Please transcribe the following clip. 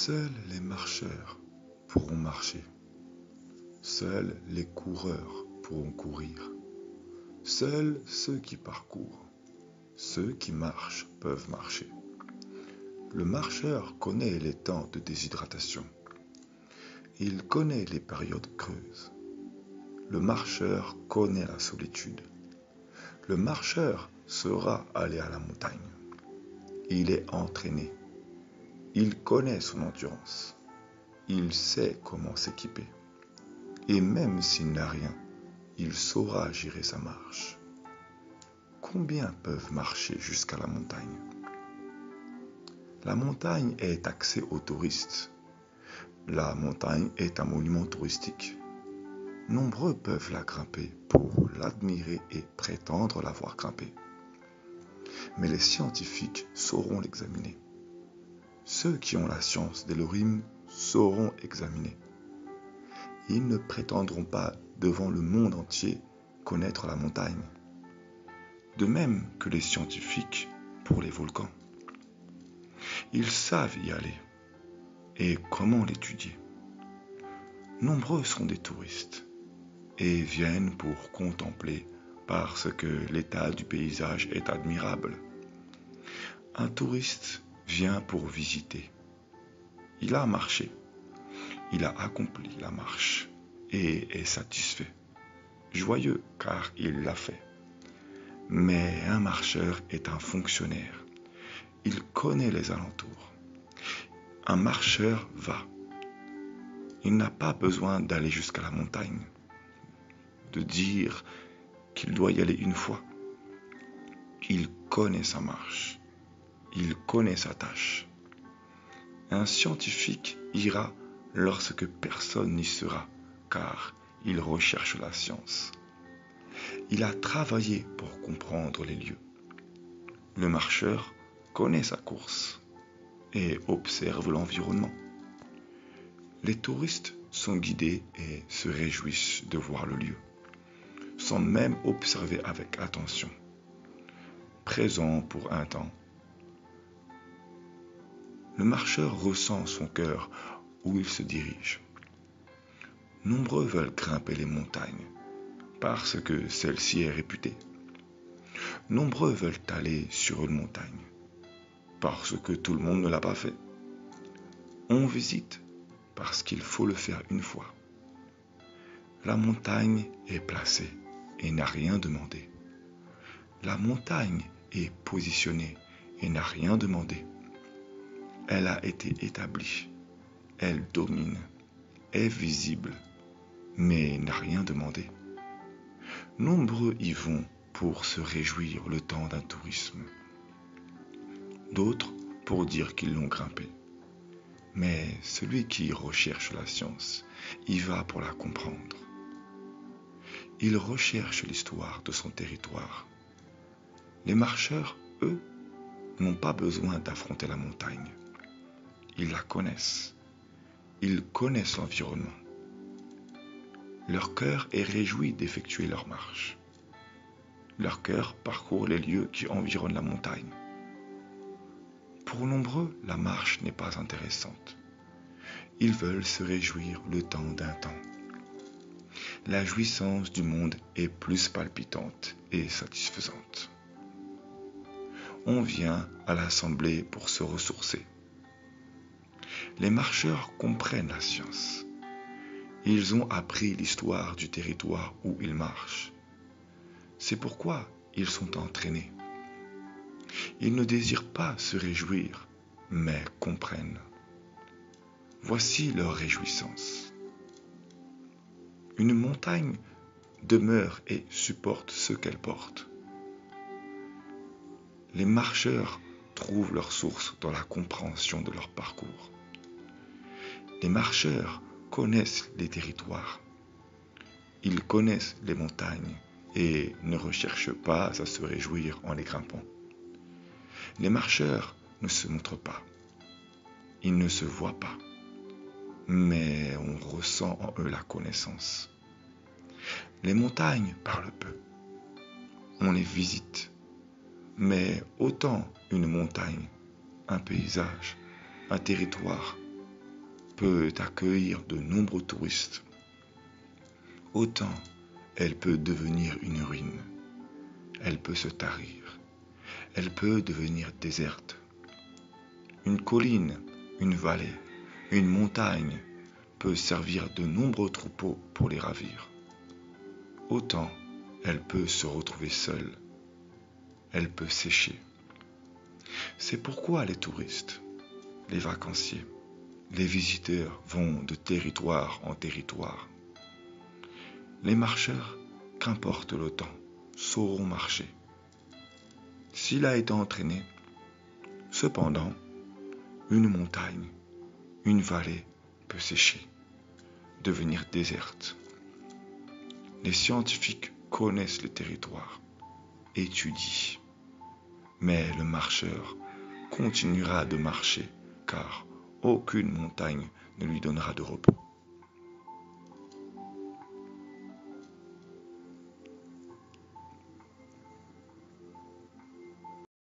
Seuls les marcheurs pourront marcher. Seuls les coureurs pourront courir. Seuls ceux qui parcourent, ceux qui marchent peuvent marcher. Le marcheur connaît les temps de déshydratation. Il connaît les périodes creuses. Le marcheur connaît la solitude. Le marcheur saura aller à la montagne. Il est entraîné. Il connaît son endurance. Il sait comment s'équiper. Et même s'il n'a rien, il saura gérer sa marche. Combien peuvent marcher jusqu'à la montagne? La montagne est accès aux touristes. La montagne est un monument touristique. Nombreux peuvent la grimper pour l'admirer et prétendre l'avoir grimpée. Mais les scientifiques sauront l'examiner. Ceux qui ont la science d'Elohim sauront examiner. Ils ne prétendront pas devant le monde entier connaître la montagne. De même que les scientifiques pour les volcans. Ils savent y aller. Et comment l'étudier? Nombreux sont des touristes et viennent pour contempler parce que l'état du paysage est admirable. Un touriste vient pour visiter. Il a marché, il a accompli la marche et est satisfait, joyeux car il l'a fait. Mais un marcheur est un fonctionnaire. Il connaît les alentours. Un marcheur va. Il n'a pas besoin d'aller jusqu'à la montagne, de dire qu'il doit y aller une fois. Il connaît sa marche. Il connaît sa tâche. Un scientifique ira lorsque personne n'y sera, car il recherche la science. Il a travaillé pour comprendre les lieux. Le marcheur connaît sa course et observe l'environnement. Les touristes sont guidés et se réjouissent de voir le lieu, sans même observer avec attention, présent pour un temps. Le marcheur ressent son cœur où il se dirige. Nombreux veulent grimper les montagnes parce que celle-ci est réputée. Nombreux veulent aller sur une montagne parce que tout le monde ne l'a pas fait. On visite parce qu'il faut le faire une fois. La montagne est placée et n'a rien demandé. La montagne est positionnée et n'a rien demandé. Elle a été établie, elle domine, est visible, mais n'a rien demandé. Nombreux y vont pour se réjouir le temps d'un tourisme. D'autres pour dire qu'ils l'ont grimpé. Mais celui qui recherche la science y va pour la comprendre. Il recherche l'histoire de son territoire. Les marcheurs, eux, n'ont pas besoin d'affronter la montagne. Ils la connaissent. Ils connaissent l'environnement. Leur cœur est réjoui d'effectuer leur marche. Leur cœur parcourt les lieux qui environnent la montagne. Pour nombreux, la marche n'est pas intéressante. Ils veulent se réjouir le temps d'un temps. La jouissance du monde est plus palpitante et satisfaisante. On vient à l'assemblée pour se ressourcer. Les marcheurs comprennent la science. Ils ont appris l'histoire du territoire où ils marchent. C'est pourquoi ils sont entraînés. Ils ne désirent pas se réjouir, mais comprennent. Voici leur réjouissance. Une montagne demeure et supporte ce qu'elle porte. Les marcheurs trouvent leur source dans la compréhension de leur parcours. Les marcheurs connaissent les territoires. Ils connaissent les montagnes et ne recherchent pas à se réjouir en les grimpant. Les marcheurs ne se montrent pas. Ils ne se voient pas. Mais on ressent en eux la connaissance. Les montagnes parlent peu. On les visite. Mais autant une montagne, un paysage, un territoire peut accueillir de nombreux touristes, autant elle peut devenir une ruine. Elle peut se tarir. Elle peut devenir déserte. Une colline, une vallée, une montagne peut servir de nombreux troupeaux pour les ravir. Autant elle peut se retrouver seule. Elle peut sécher. C'est pourquoi les touristes, les vacanciers, les visiteurs vont de territoire en territoire. Les marcheurs, qu'importe le temps, sauront marcher. S'il a été entraîné, cependant, une montagne, une vallée peut sécher, devenir déserte. Les scientifiques connaissent le territoire, étudient, mais le marcheur continuera de marcher car aucune montagne ne lui donnera de repos.